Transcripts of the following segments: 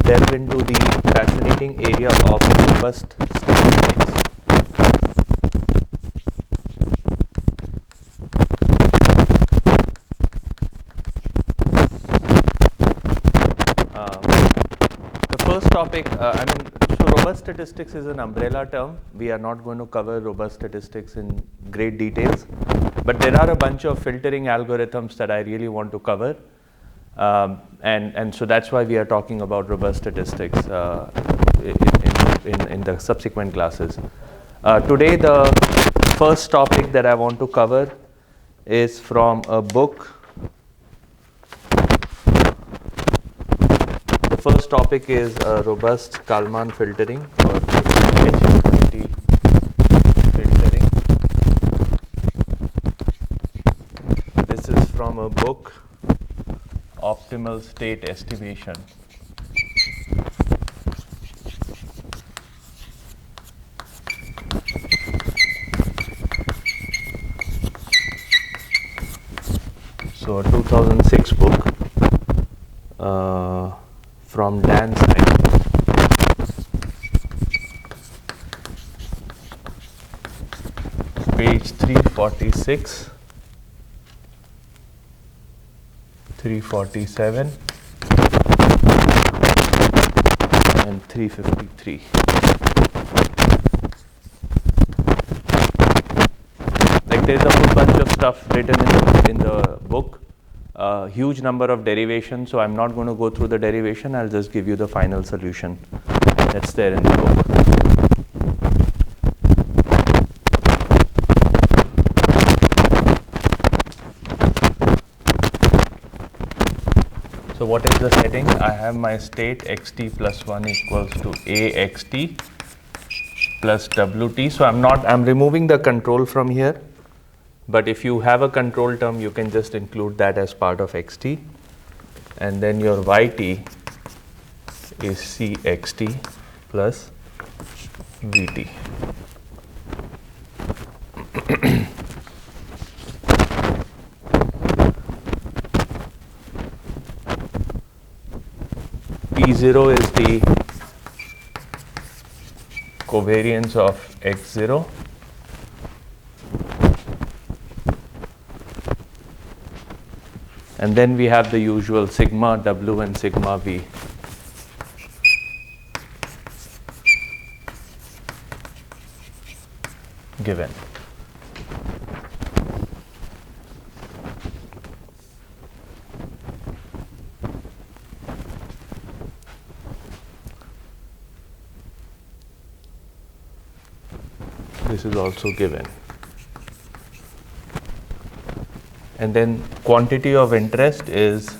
delve into the fascinating area of robust statistics. The first topic, so robust statistics is an umbrella term. We are not going to cover robust statistics in great details, but there are a bunch of filtering algorithms that I really want to cover. And so that's why we are talking about robust statistics in the subsequent classes. Today, the first topic that I want to cover is from a book. The first topic is robust Kalman filtering or HFT filtering. This is from a book, Optimal State Estimation. So a 2006 book from Dan Simon. Page 346. 347 and 353. Like there's a whole bunch of stuff written in the book, a huge number of derivations, so I'm not going to go through the derivation, I'll just give you the final solution that's there in the book. So what is the setting? I have my state xt plus 1 equals to axt plus wt. So I'm removing the control from here, but if you have a control term, you can just include that as part of xt, and then your yt is cxt plus vt. P0 is the covariance of x0. And then we have the usual sigma w and sigma v. Given. This is also given. And then quantity of interest is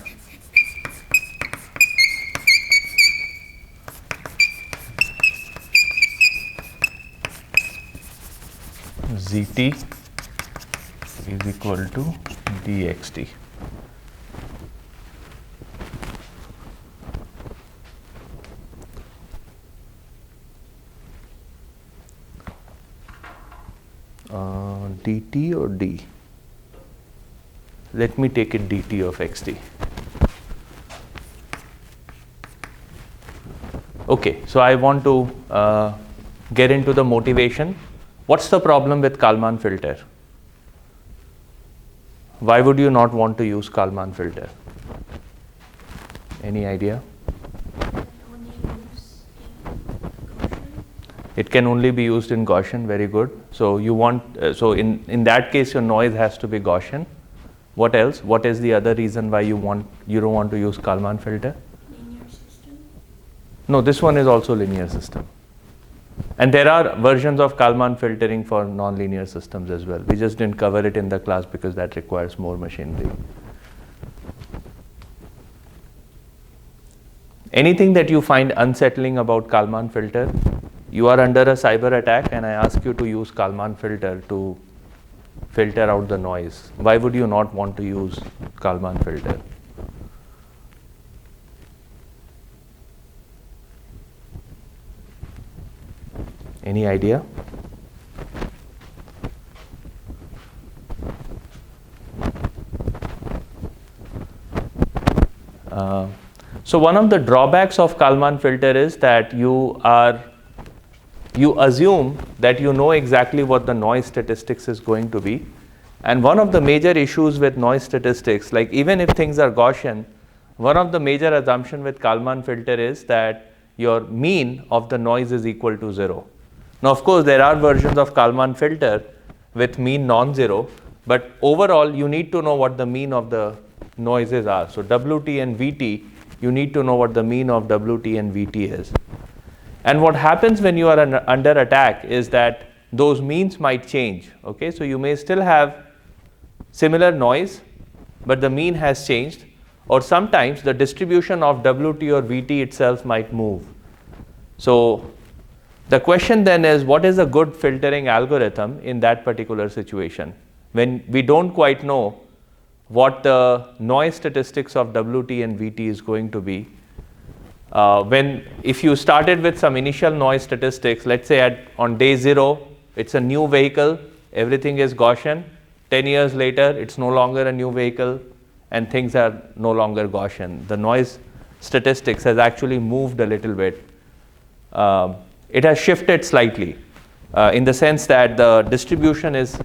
Zt is equal to dxt. dt or d? Let me take it dt of xt. Okay, so I want to get into the motivation. What's the problem with Kalman filter? Why would you not want to use Kalman filter? Any idea? It can only be used in Gaussian. Very good. So you want so in that case your noise has to be Gaussian. What else? What is the other reason why you don't want to use Kalman filter? Linear system? No, this one is also linear system. And there are versions of Kalman filtering for non-linear systems as well. We just didn't cover it in the class because that requires more machinery. Anything that you find unsettling about Kalman filter, you are under a cyber attack and I ask you to use Kalman filter to filter out the noise. Why would you not want to use Kalman filter? Any idea? So one of the drawbacks of Kalman filter is that you assume that you know exactly what the noise statistics is going to be. And one of the major issues with noise statistics, like even if things are Gaussian, one of the major assumption with Kalman filter is that your mean of the noise is equal to 0. Now, of course, there are versions of Kalman filter with mean non-zero, but overall, you need to know what the mean of the noises are. So WT and VT, you need to know what the mean of WT and VT is. And what happens when you are under attack is that those means might change. Okay, so you may still have similar noise, but the mean has changed, or sometimes the distribution of WT or VT itself might move. So the question then is, what is a good filtering algorithm in that particular situation when we don't quite know what the noise statistics of WT and VT is going to be? If you started with some initial noise statistics, let's say on day 0, it's a new vehicle, everything is Gaussian. 10 years later, it's no longer a new vehicle and things are no longer Gaussian. The noise statistics has actually moved a little bit. It has shifted slightly in the sense that the distribution is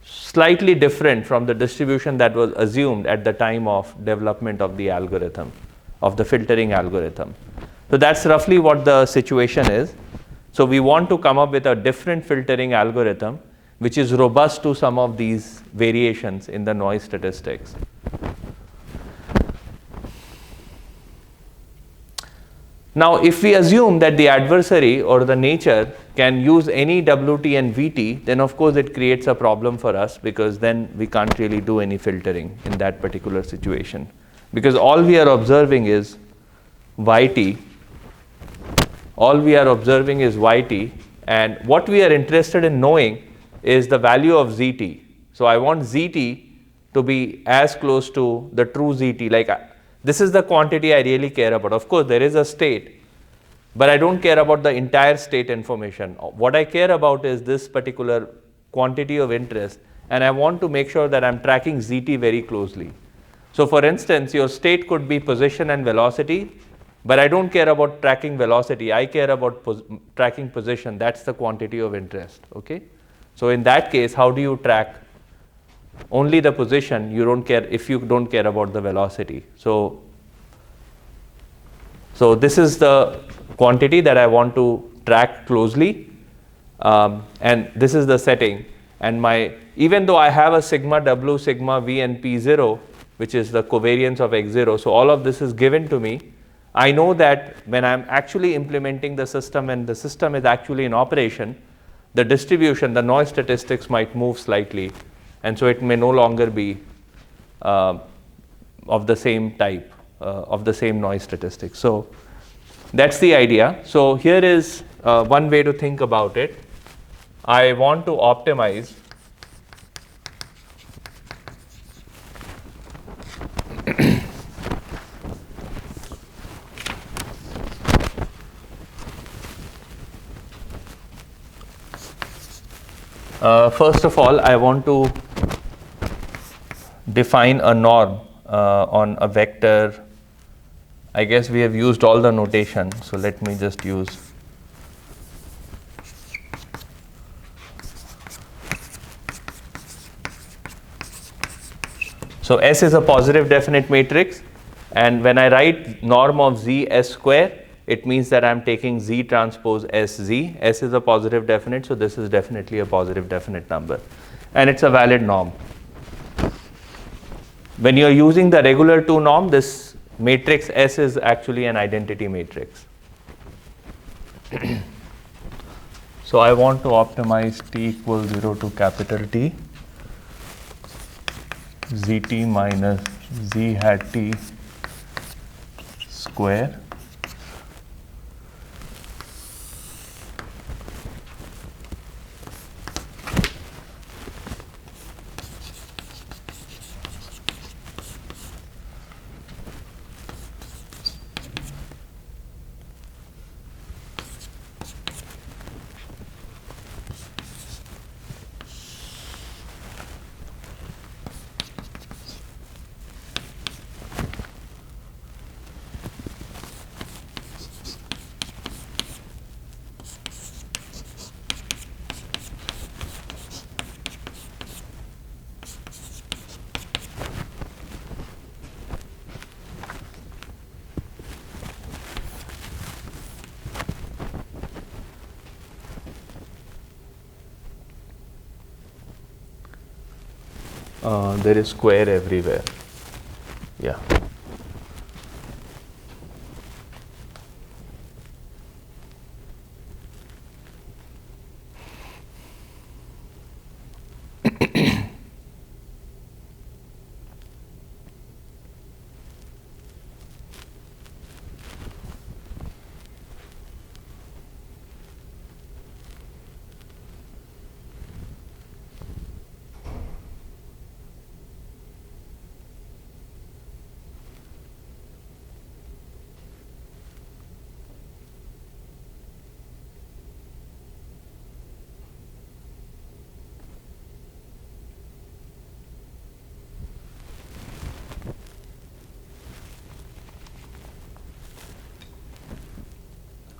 slightly different from the distribution that was assumed at the time of development of the algorithm, of the filtering algorithm. So that's roughly what the situation is. So we want to come up with a different filtering algorithm which is robust to some of these variations in the noise statistics. Now, if we assume that the adversary or the nature can use any WT and VT, then of course it creates a problem for us, because then we can't really do any filtering in that particular situation, because all we are observing is YT. All we are observing is YT, and what we are interested in knowing is the value of ZT. So I want ZT to be as close to the true ZT. Like this is the quantity I really care about. Of course, there is a state, but I don't care about the entire state information. What I care about is this particular quantity of interest, and I want to make sure that I'm tracking ZT very closely. So for instance, your state could be position and velocity, but I don't care about tracking velocity. I care about tracking position. That's the quantity of interest. Okay. So in that case, how do you track only the position? You don't care if you don't care about the velocity. So this is the quantity that I want to track closely, and this is the setting. And even though I have a sigma W, sigma V, and P0, which is the covariance of X0, so all of this is given to me. I know that when I'm actually implementing the system and the system is actually in operation, the distribution, the noise statistics might move slightly, and so it may no longer be of the same type, of the same noise statistics. So that's the idea. So here is one way to think about it. I want to optimize first of all, I want to define a norm on a vector. I guess we have used all the notation, so let me just use so S is a positive definite matrix, and when I write norm of Z S square, it means that I'm taking Z transpose S Z. S is a positive definite, so this is definitely a positive definite number, and it's a valid norm. When you're using the regular 2 norm, this matrix S is actually an identity matrix. So I want to optimize T equals 0 to capital T, ZT minus Z hat T square there is square everywhere. Yeah.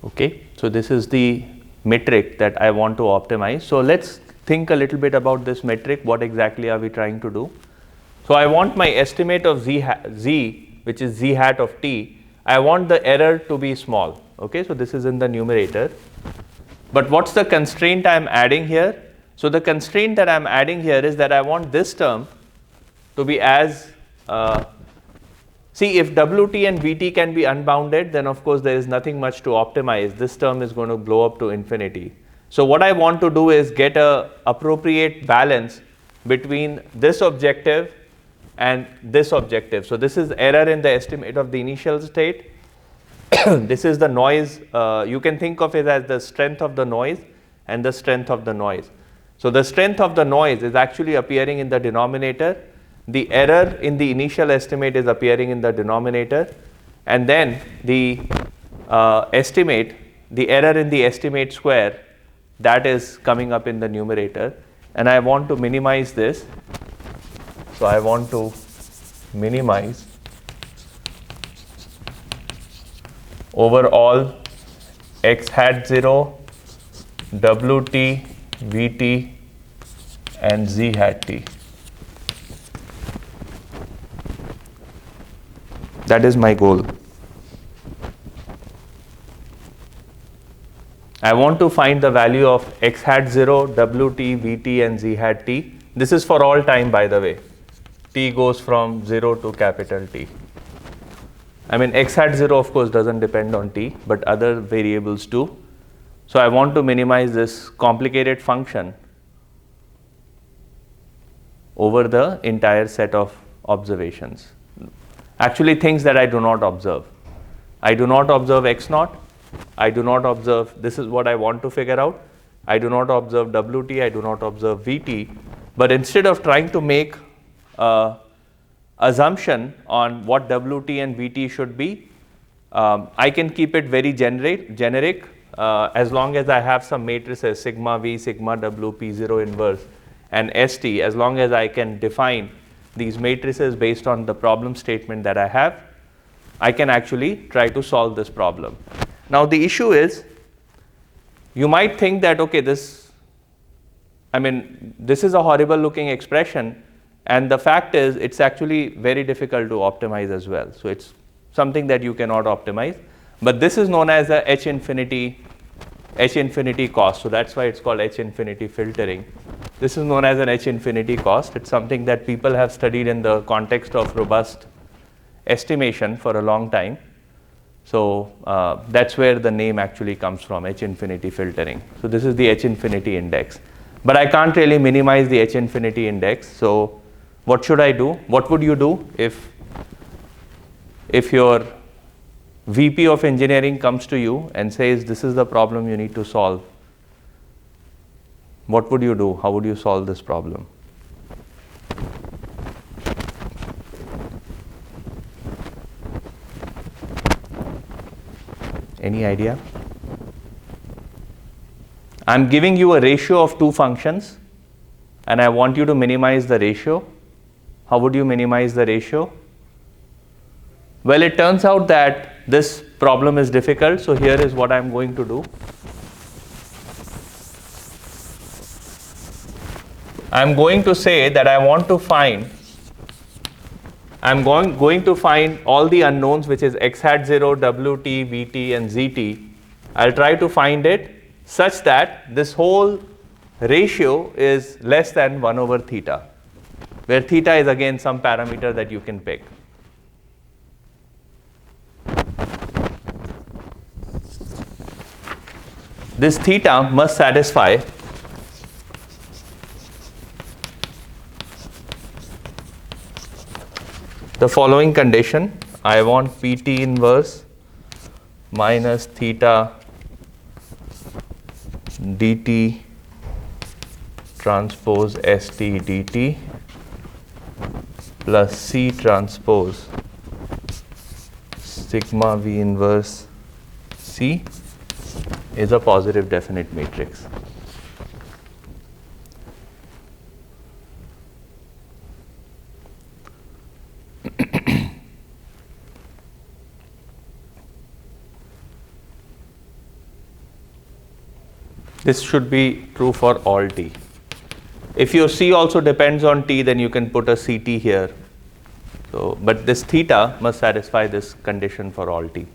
Okay, so this is the metric that I want to optimize. So let's think a little bit about this metric. What exactly are we trying to do? So I want my estimate of z, which is z hat of t. I want the error to be small. Okay, so this is in the numerator. But what's the constraint I'm adding here? So the constraint that I'm adding here is that I want this term to be as see, if Wt and Vt can be unbounded, then of course there is nothing much to optimize. This term is going to blow up to infinity. So what I want to do is get a appropriate balance between this objective and this objective. So this is error in the estimate of the initial state. This is the noise. You can think of it as the strength of the noise and the strength of the noise. So the strength of the noise is actually appearing in the denominator. The error in the initial estimate is appearing in the denominator, and then the estimate, the error in the estimate square, that is coming up in the numerator. And I want to minimize this. So I want to minimize over all x hat 0, Wt, Vt, and z hat t. That is my goal. I want to find the value of x hat 0, Wt, Vt, and z hat t. This is for all time, by the way. T goes from 0 to capital T. I mean, x hat 0 of course doesn't depend on t, but other variables do. So I want to minimize this complicated function over the entire set of observations. Actually, things that I do not observe. I do not observe x naught. I do not observe, this is what I want to figure out. I do not observe Wt, I do not observe Vt. But instead of trying to make assumption on what Wt and Vt should be, I can keep it very generic as long as I have some matrices sigma V, sigma W, P0 inverse, and St. As long as I can define these matrices based on the problem statement that I have, I can actually try to solve this problem. Now the issue is, you might think that okay, this is a horrible looking expression, and the fact is it's actually very difficult to optimize as well. So it's something that you cannot optimize, but this is known as a H infinity cost. So that's why it's called H infinity filtering. This is known as an H infinity cost. It's something that people have studied in the context of robust estimation for a long time. So that's where the name actually comes from, H infinity filtering. So this is the H infinity index. But I can't really minimize the H infinity index. So what should I do? What would you do if your VP of engineering comes to you and says, this is the problem you need to solve? What would you do? How would you solve this problem? Any idea? I'm giving you a ratio of two functions and I want you to minimize the ratio. How would you minimize the ratio? Well, it turns out that this problem is difficult, so here is what I'm going to do. I'm going to say that I want to find, I'm going to find all the unknowns, which is x hat 0, Wt, Vt, and Zt. I'll try to find it such that this whole ratio is less than 1 over theta. where theta is again some parameter that you can pick. This theta must satisfy the following condition. I want Pt inverse minus theta dt transpose st dt plus C transpose sigma V inverse C is a positive definite matrix. This should be true for all t. If your C also depends on t, then you can put a Ct here. So, but this theta must satisfy this condition for all t.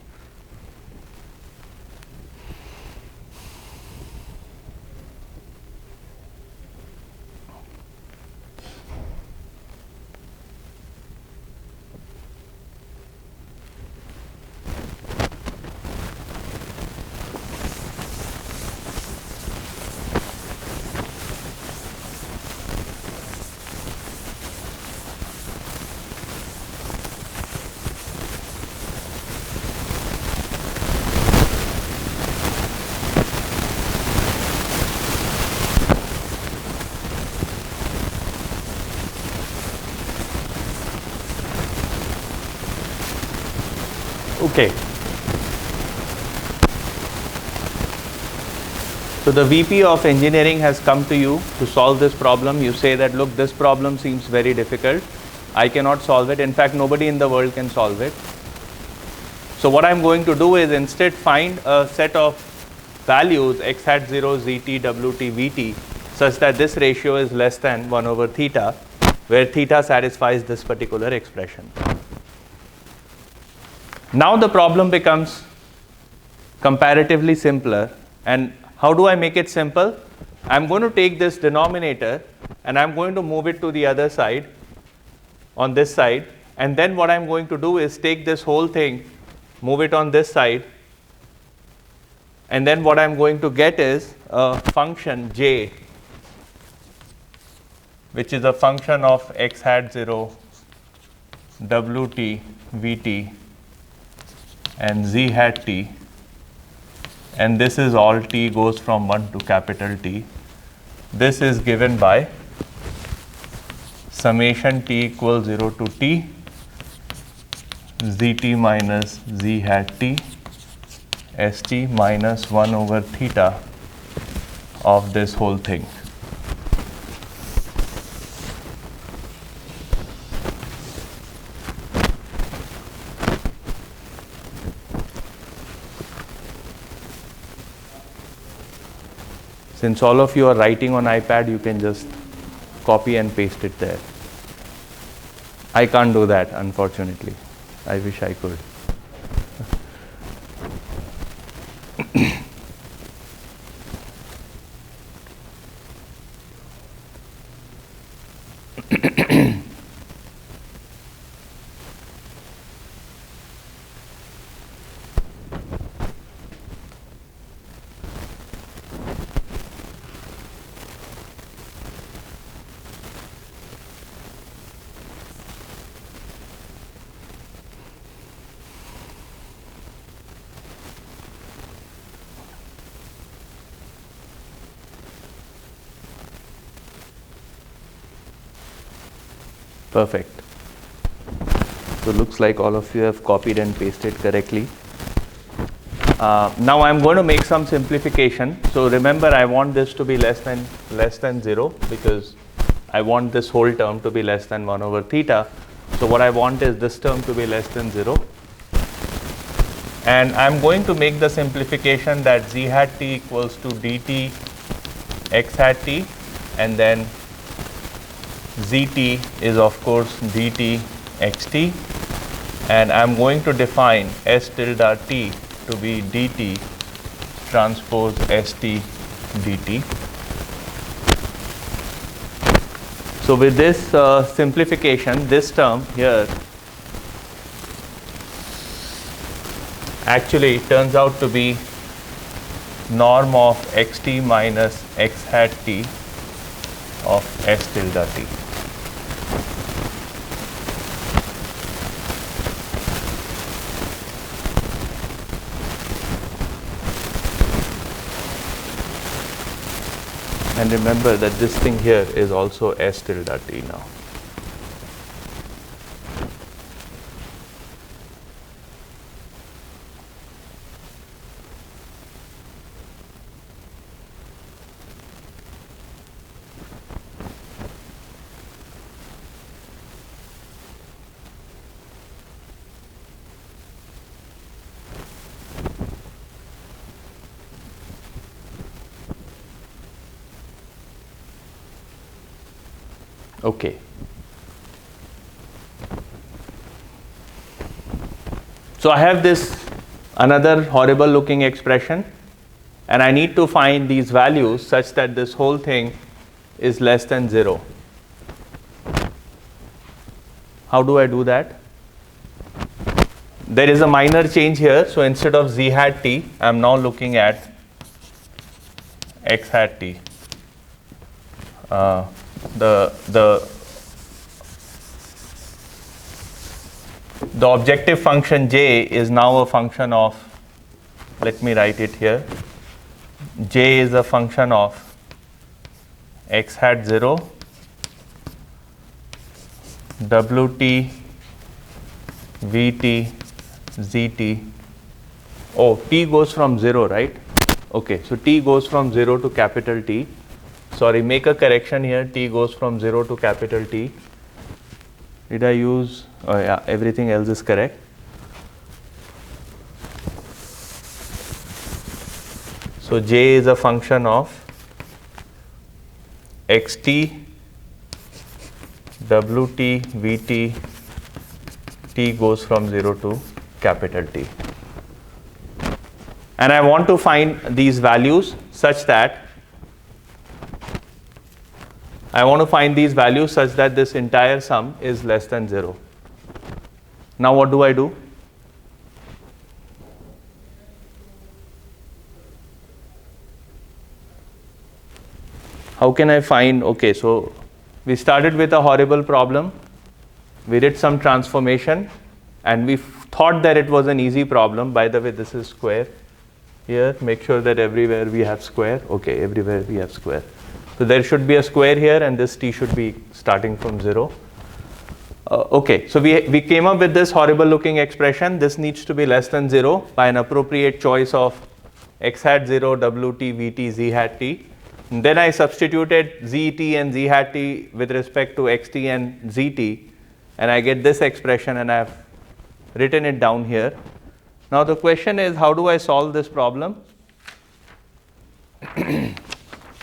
Okay. So the VP of engineering has come to you to solve this problem. You say that, look, this problem seems very difficult. I cannot solve it. In fact, nobody in the world can solve it. So what I'm going to do is instead find a set of values x hat 0, zt, wt, vt such that this ratio is less than 1 over theta, where theta satisfies this particular expression. Now the problem becomes comparatively simpler. And how do I make it simple? I'm going to take this denominator and I'm going to move it to the other side, on this side. And then what I'm going to do is take this whole thing, move it on this side. And then what I'm going to get is a function j, which is a function of x hat 0, wt, vt, and z hat t, and this is all t goes from 1 to capital T. This is given by summation t equals 0 to t zt minus z hat t st minus 1 over theta of this whole thing. Since all of you are writing on iPad, you can just copy and paste it there. I can't do that, unfortunately. I wish I could. Perfect. So looks like all of you have copied and pasted correctly. Now I'm going to make some simplification. So remember, I want this to be less than 0 because I want this whole term to be less than 1 over theta. So what I want is this term to be less than 0. And I'm going to make the simplification that z hat t equals to dt x hat t, and then zt is of course dt xt, and I'm going to define s tilde t to be dt transpose st dt. So with this simplification, this term here actually turns out to be norm of xt minus x hat t of s tilde t. And remember that this thing here is also s tilde t now. Okay. So I have this another horrible looking expression, and I need to find these values such that this whole thing is less than 0. How do I do that? There is a minor change here. So instead of z hat t, I am now looking at x hat t. The objective function j is now a function of, let me write it here, j is a function of x hat 0, wt, vt, zt. Oh, t goes from 0, right? Okay, so t goes from 0 to capital T. Sorry, make a correction here. T goes from 0 to capital T. Did I use? Oh yeah, everything else is correct. So j is a function of xt, wt, vt, t goes from 0 to capital T. And I want to find these values such that this entire sum is less than 0. Now what do I do? How can I find? Okay, so we started with a horrible problem. We did some transformation and we thought that it was an easy problem. By the way, this is square here. Make sure that everywhere we have square. Okay, everywhere we have square. So there should be a square here and this t should be starting from 0. Okay, so we came up with this horrible looking expression. This needs to be less than 0 by an appropriate choice of x hat 0, wt, vt, z hat t. And then I substituted zt and z hat t with respect to xt and zt, and I get this expression, and I have written it down here. Now the question is, how do I solve this problem?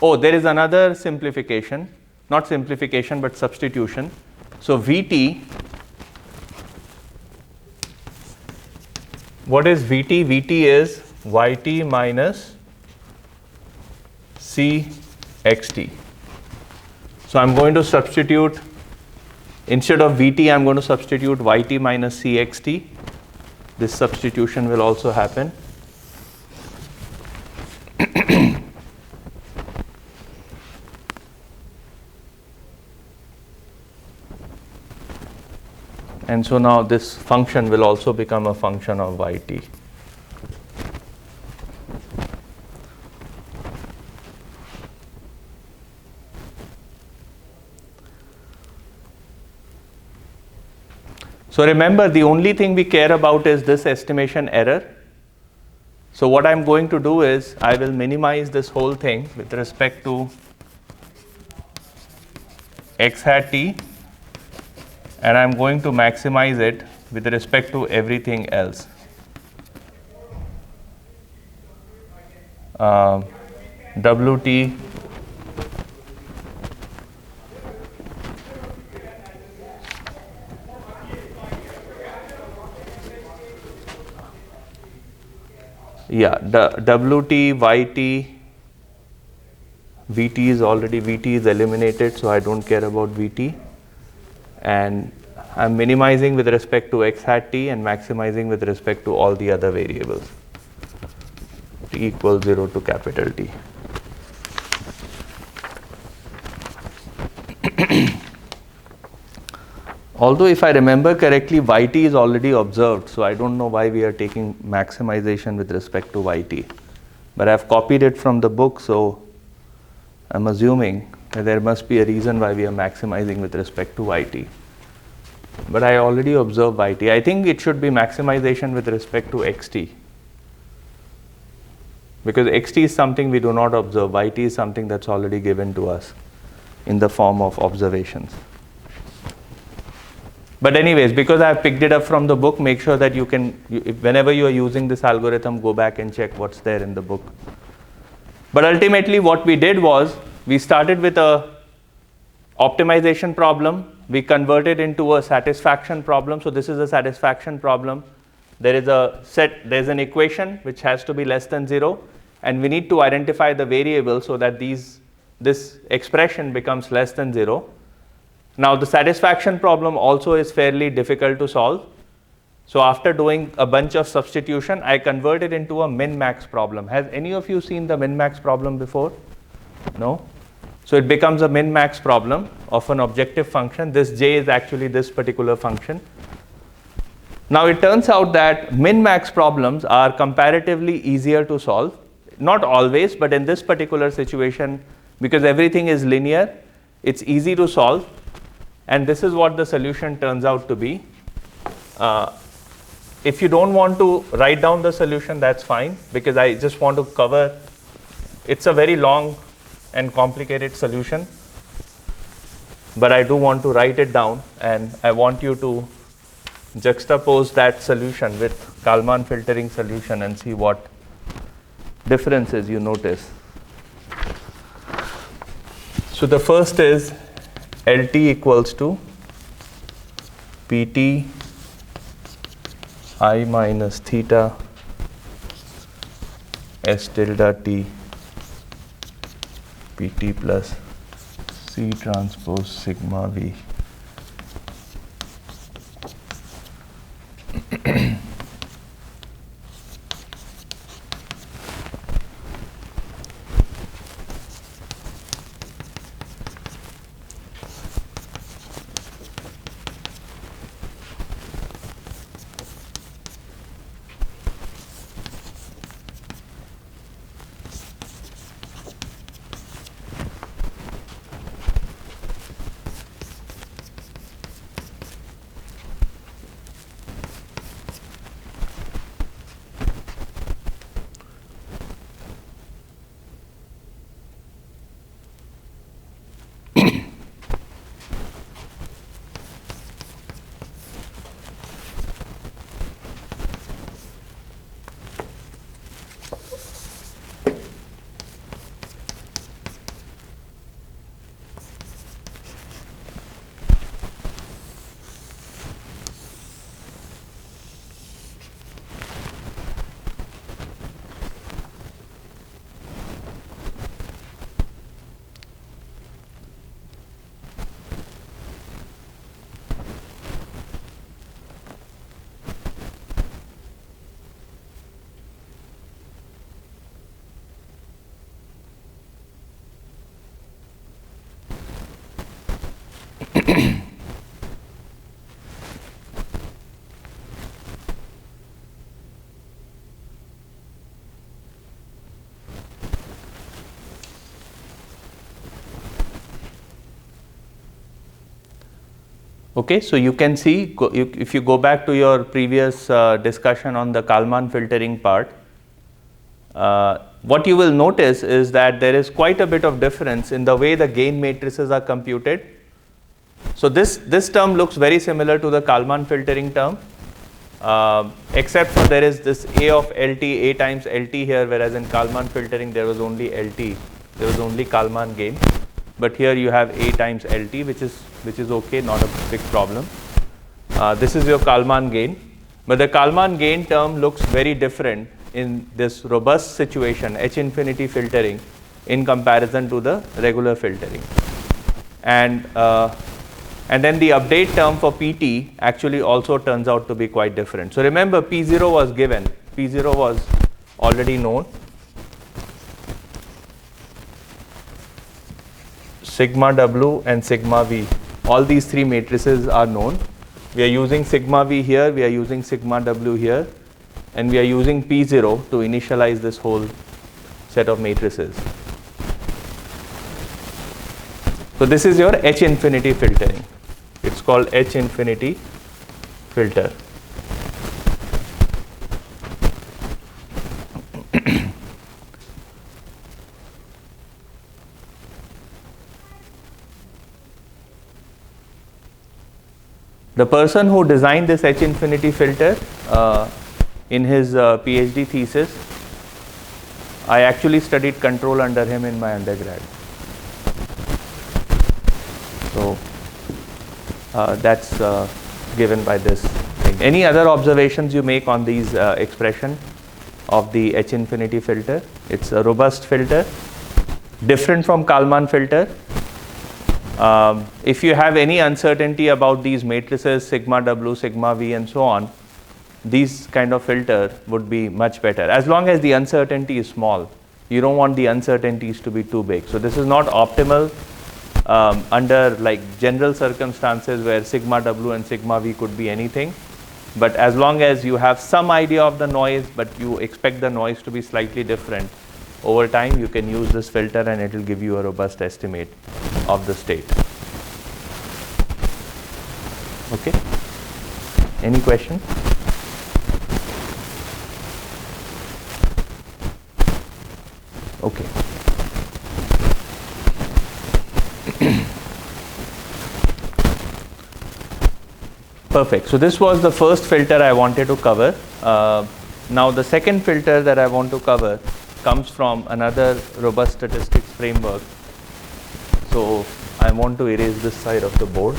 Oh, there is another simplification, not simplification but substitution. So Vt, what is Vt? Vt is Yt minus Cxt. So I'm going to substitute, instead of Vt, I'm going to substitute Yt minus Cxt. This substitution will also happen. And so now this function will also become a function of Yt. So remember, the only thing we care about is this estimation error. So what I'm going to do is I will minimize this whole thing with respect to x hat t, and I'm going to maximize it with respect to everything else. Wt, yeah, the Wt, Yt, VT is eliminated, so I don't care about VT. And I'm minimizing with respect to x hat t and maximizing with respect to all the other variables. T equals 0 to capital T. Although if I remember correctly, yt is already observed, so I don't know why we are taking maximization with respect to yt. But I've copied it from the book, so I'm assuming that there must be a reason why we are maximizing with respect to yt. But I already observed yt. I think it should be maximization with respect to xt. Because xt is something we do not observe, yt is something that's already given to us in the form of observations. But anyways, because I have picked it up from the book, make sure that whenever you are using this algorithm, go back and check what's there in the book. But ultimately what we did was, we started with a optimization problem, we converted into a satisfaction problem. So this is a satisfaction problem. There's an equation which has to be less than 0, and we need to identify the variable so that this expression becomes less than 0. Now the satisfaction problem also is fairly difficult to solve. So after doing a bunch of substitution, I convert it into a min-max problem. Has any of you seen the min-max problem before? No? So it becomes a min-max problem of an objective function. This j is actually this particular function. Now it turns out that min-max problems are comparatively easier to solve. Not always, but in this particular situation, because everything is linear, it's easy to solve. And this is what the solution turns out to be. If you don't want to write down the solution, that's fine, because I just want to cover, it's a very long and complicated solution, but I do want to write it down, and I want you to juxtapose that solution with Kalman filtering solution and see what differences you notice. So the first is LT equals to PT I minus theta S tilde T PT plus C transpose sigma V. Okay, so you can see, if you go back to your previous discussion on the Kalman filtering part, what you will notice is that there is quite a bit of difference in the way the gain matrices are computed. So this term looks very similar to the Kalman filtering term, except for there is this A of LT, A times LT here, whereas in Kalman filtering there was only LT, there was only Kalman gain. But here you have A times LT, which is okay, not a big problem. This is your Kalman gain, but the Kalman gain term looks very different in this robust situation, H infinity filtering, in comparison to the regular filtering. And then the update term for PT actually also turns out to be quite different. So remember, P0 was given, P0 was already known. Sigma W and sigma V, all these three matrices are known. We are using sigma V here, we are using sigma W here, and we are using P0 to initialize this whole set of matrices. So this is your H infinity filtering. It's called H infinity filter. The person who designed this H infinity filter in his PhD thesis, I actually studied control under him in my undergrad. So that's given by this thing. Any other observations you make on these expression of the H infinity filter? It's a robust filter, different from Kalman filter. If you have any uncertainty about these matrices, sigma W, sigma V, and so on, these kind of filter would be much better, as long as the uncertainty is small. You don't want the uncertainties to be too big. So this is not optimal under like general circumstances where sigma W and sigma V could be anything. But as long as you have some idea of the noise, but you expect the noise to be slightly different, over time you can use this filter and it will give you a robust estimate of the state. Okay? Any question? Okay. Perfect. So this was the first filter I wanted to cover. Now the second filter that I want to cover comes from another robust statistics framework. So I want to erase this side of the board.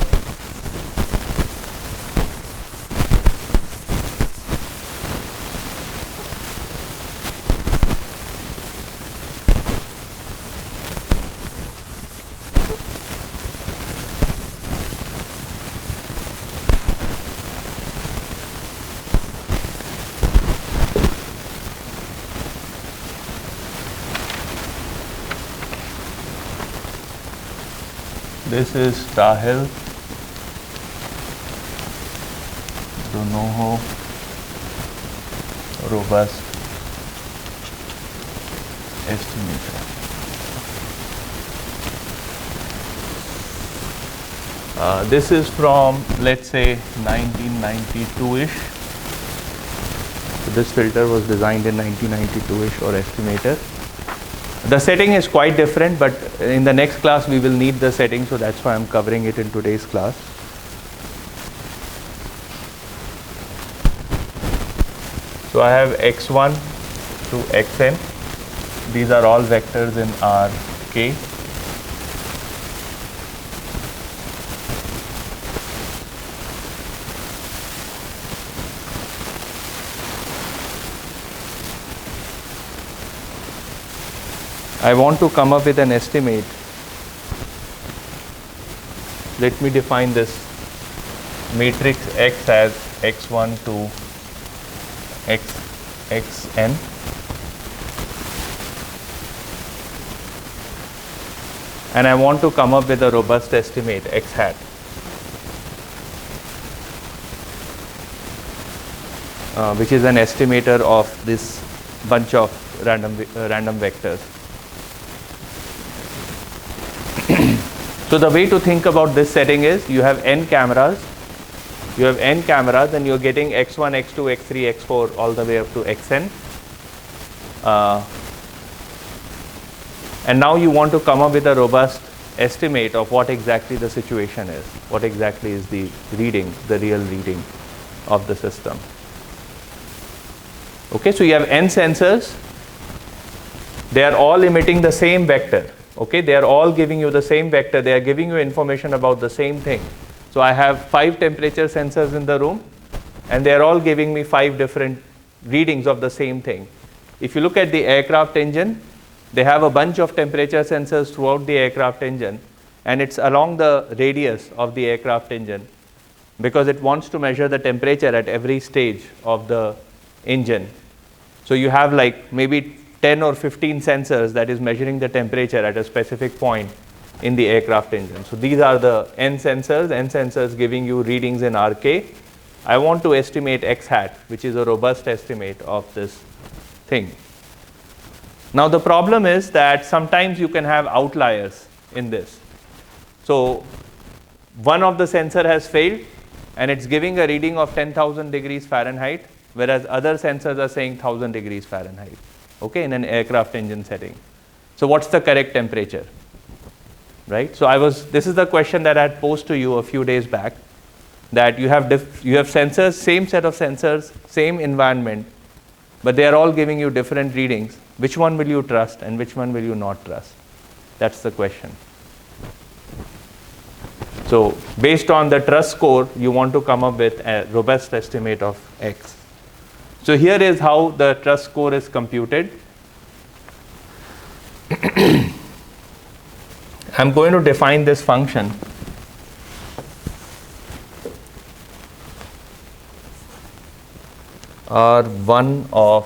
This is Stahel-Donoho robust estimator. This is from, let's say, 1992-ish. So this filter was designed in 1992-ish, or estimator. The setting is quite different, but in the next class we will need the setting, so that's why I'm covering it in today's class. So I have x1 to xn. These are all vectors in Rk. I want to come up with an estimate. Let me define this matrix X as x1 to xn. And I want to come up with a robust estimate x hat. Which is an estimator of this bunch of random vectors. So the way to think about this setting is you have n cameras. You have n cameras and you're getting x1, x2, x3, x4 all the way up to xn. And now you want to come up with a robust estimate of what exactly the situation is. What exactly is the reading, the real reading of the system. Okay, so you have n sensors. They are all emitting the same vector. Okay, they are all giving you the same vector. They are giving you information about the same thing. So I have 5 temperature sensors in the room, and they are all giving me 5 different readings of the same thing. If you look at the aircraft engine, they have a bunch of temperature sensors throughout the aircraft engine, and it's along the radius of the aircraft engine because it wants to measure the temperature at every stage of the engine. So you have like maybe 10 or 15 sensors that is measuring the temperature at a specific point in the aircraft engine. So these are the N sensors giving you readings in RK. I want to estimate X hat, which is a robust estimate of this thing. Now the problem is that sometimes you can have outliers in this. So one of the sensor has failed and it's giving a reading of 10,000 degrees Fahrenheit, whereas other sensors are saying 1,000 degrees Fahrenheit, okay, in an aircraft engine setting. So what's the correct temperature? Right? So this is the question that I had posed to you a few days back, that you have sensors, same set of sensors, same environment, but they are all giving you different readings. Which one will you trust and which one will you not trust? That's the question. So based on the trust score, you want to come up with a robust estimate of X. So here is how the trust score is computed. I'm going to define this function. R1 of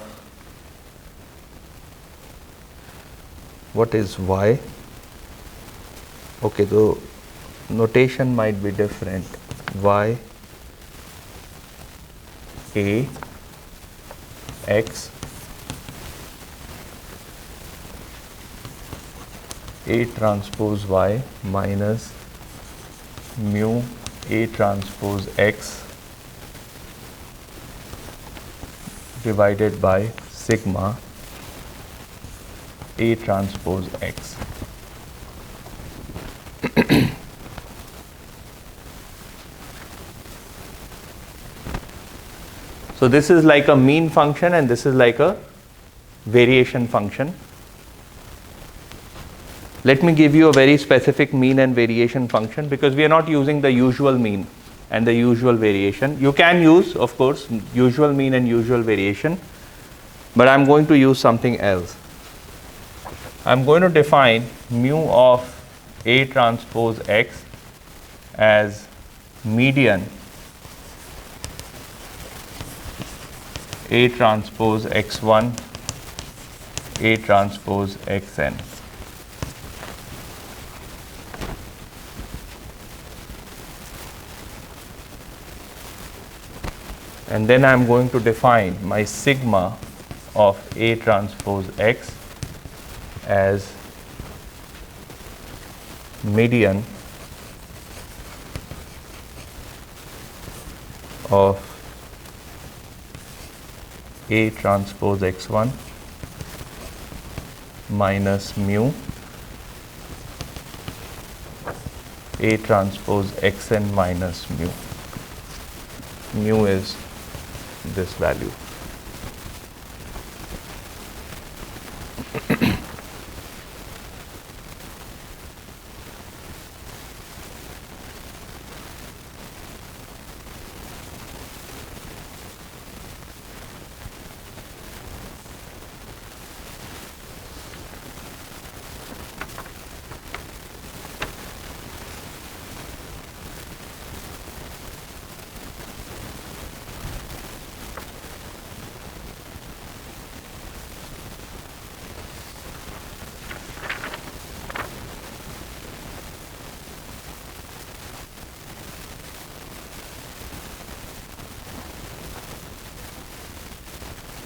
what is y? Okay, the notation might be different. Y A X A transpose Y minus mu A transpose X divided by sigma A transpose X. So this is like a mean function and this is like a variation function. Let me give you a very specific mean and variation function because we are not using the usual mean and the usual variation. You can use, of course, usual mean and usual variation, but I'm going to use something else. I'm going to define mu of A transpose X as median A transpose X1 A transpose Xn. And then I'm going to define my sigma of A transpose X as median of A transpose X1 minus mu A transpose Xn minus mu. Mu is this value.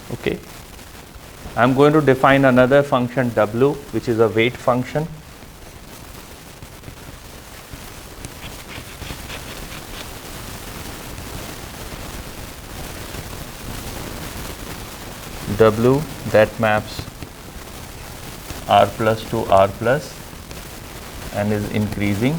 Okay. I'm going to define another function W, which is a weight function. W that maps R plus to R plus and is increasing.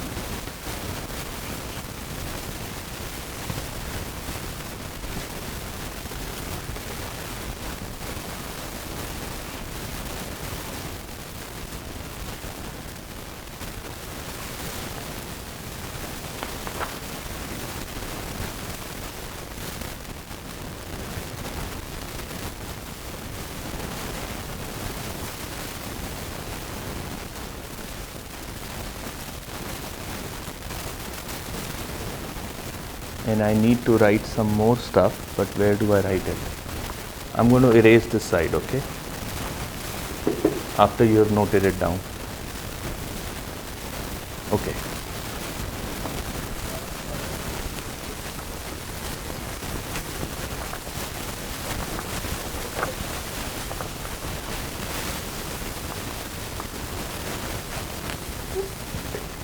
and I need to write some more stuff, but where do I write it? I'm going to erase this side, okay? After you have noted it down. Okay.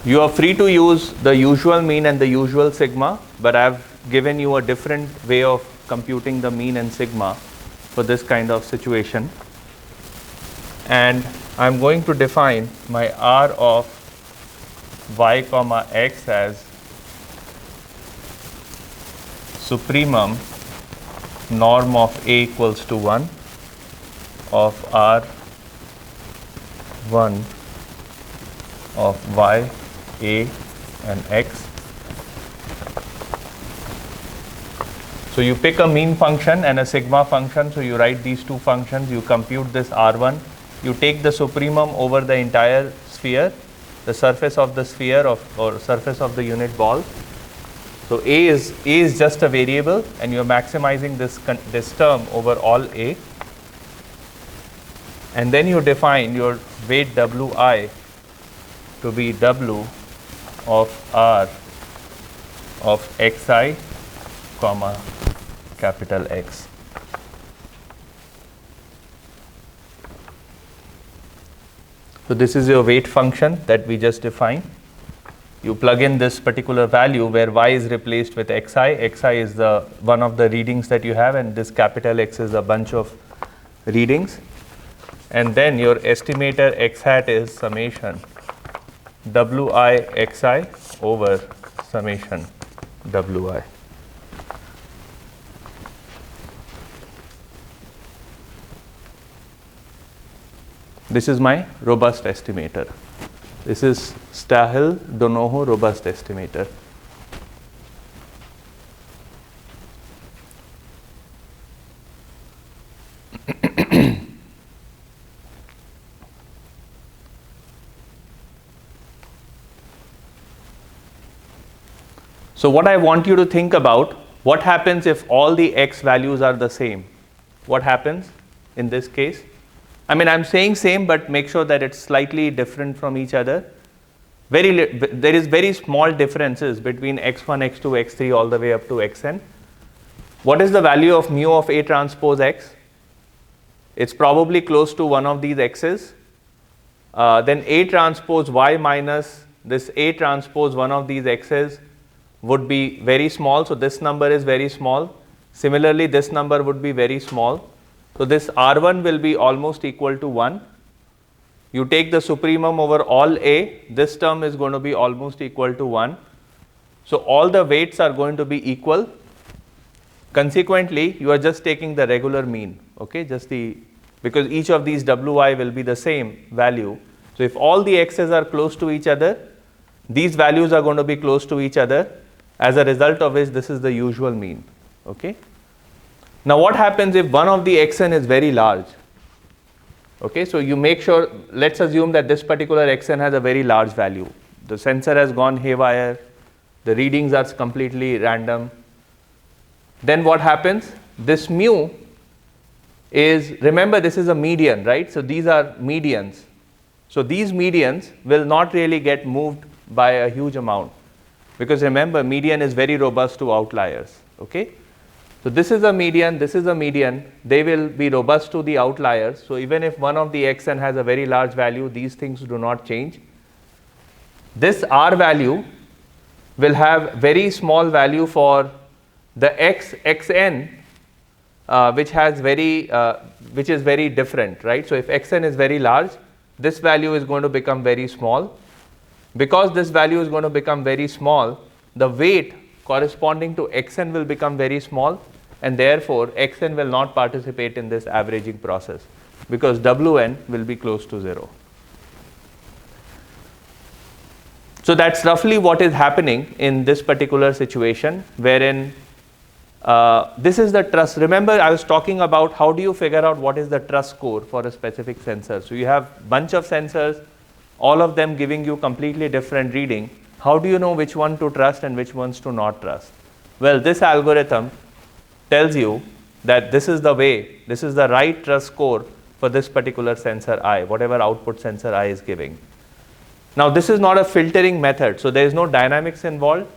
You are free to use the usual mean and the usual sigma, but I've given you a different way of computing the mean and sigma for this kind of situation. And I'm going to define my R of y comma x as supremum norm of A equals to 1 of R1 of y, A and x. So you pick a mean function and a sigma function, so you write these two functions, you compute this R1, you take the supremum over the entire sphere, the surface of the sphere or surface of the unit ball. So A is just a variable and you are maximizing this term over all A, and then you define your weight Wi to be W of R of xi comma capital X. So this is your weight function that we just defined. You plug in this particular value where y is replaced with xi. Xi is the one of the readings that you have, and this capital X is a bunch of readings. And then your estimator x hat is summation Wi xi over summation Wi. This is my robust estimator. This is Stahel-Donoho robust estimator. So what I want you to think about, what happens if all the x values are the same? What happens in this case? I mean, I'm saying same, but make sure that it's slightly different from each other. There is very small differences between x1, x2, x3 all the way up to xn. What is the value of mu of A transpose x? It's probably close to one of these x's. Then A transpose y minus this A transpose one of these x's would be very small. So this number is very small. Similarly, this number would be very small. So this R1 will be almost equal to 1. You take the supremum over all A, this term is going to be almost equal to 1. So all the weights are going to be equal. Consequently, you are just taking the regular mean, okay? Because each of these Wi will be the same value. So if all the x's are close to each other, these values are going to be close to each other. As a result of which, this is the usual mean, okay? Now what happens if one of the xn is very large? Okay, so you make sure, let's assume that this particular xn has a very large value. The sensor has gone haywire, the readings are completely random. Then what happens? This mu is, remember this is a median, right? So these are medians. So these medians will not really get moved by a huge amount, because remember median is very robust to outliers, okay? So this is a median, this is a median, they will be robust to the outliers. So even if one of the xn has a very large value, these things do not change. This R value will have very small value for the xn, which is very different, right? So if xn is very large, this value is going to become very small. Because this value is going to become very small, the weight corresponding to xn will become very small, and therefore xn will not participate in this averaging process, because Wn will be close to 0. So that's roughly what is happening in this particular situation, wherein this is the trust. Remember, I was talking about how do you figure out what is the trust score for a specific sensor. So you have bunch of sensors, all of them giving you completely different reading. How do you know which one to trust and which ones to not trust? Well, this algorithm tells you that this is the way, this is the right trust score for this particular sensor I, whatever output sensor I is giving. Now, this is not a filtering method, so there is no dynamics involved.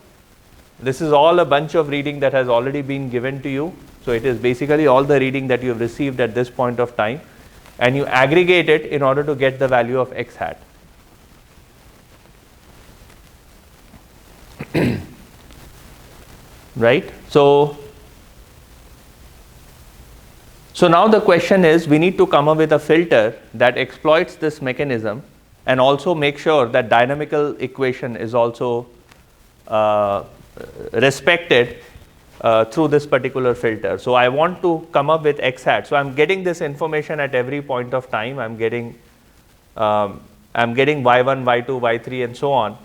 This is all a bunch of reading that has already been given to you. So it is basically all the reading that you have received at this point of time, and you aggregate it in order to get the value of x hat. Right? So now the question is, we need to come up with a filter that exploits this mechanism and also make sure that dynamical equation is also respected through this particular filter. So I want to come up with x hat. So I'm getting this information at every point of time. I'm getting y1, y2, y3, and so on.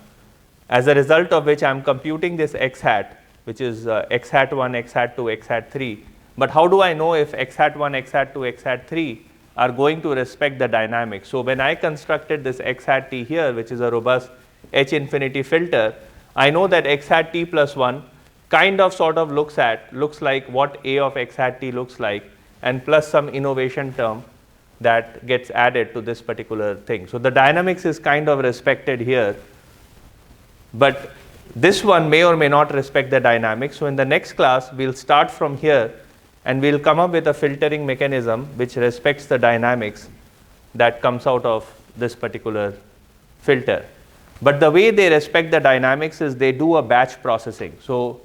As a result of which I'm computing this x hat, which is x hat 1, x hat 2, x hat 3. But how do I know if x hat 1, x hat 2, x hat 3 are going to respect the dynamics? So when I constructed this x hat t here, which is a robust H infinity filter, I know that x hat t plus 1 kind of sort of looks like what A of x hat t looks like, and plus some innovation term that gets added to this particular thing. So the dynamics is kind of respected here, but this one may or may not respect the dynamics. So in the next class, we'll start from here and we'll come up with a filtering mechanism which respects the dynamics that comes out of this particular filter. But the way they respect the dynamics is they do a batch processing. So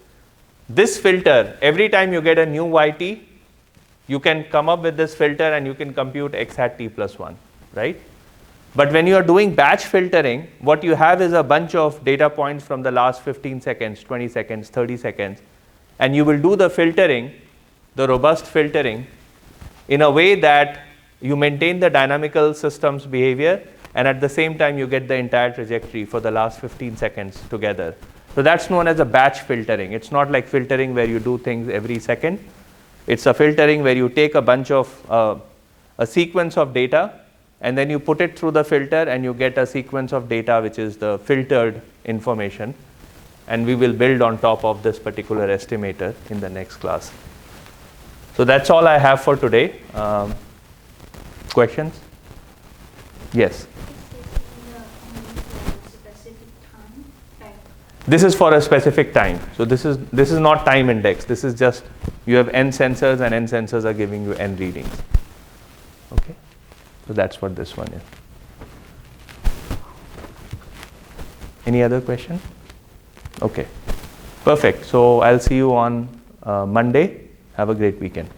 this filter, every time you get a new yt, you can come up with this filter and you can compute x hat t plus 1, right? But when you are doing batch filtering, what you have is a bunch of data points from the last 15 seconds, 20 seconds, 30 seconds, and you will do the filtering, the robust filtering, in a way that you maintain the dynamical system's behavior, and at the same time you get the entire trajectory for the last 15 seconds together. So that's known as a batch filtering. It's not like filtering where you do things every second. It's a filtering where you take a bunch of a sequence of data, and then you put it through the filter and you get a sequence of data which is the filtered information, and we will build on top of this particular estimator in the next class. So that's all I have for today. Questions? Yes. This is for a specific time. So this is not time index. This is just you have n sensors and n sensors are giving you n readings. Okay. So that's what this one is. Any other question? Okay. Perfect. So I'll see you on Monday. Have a great weekend.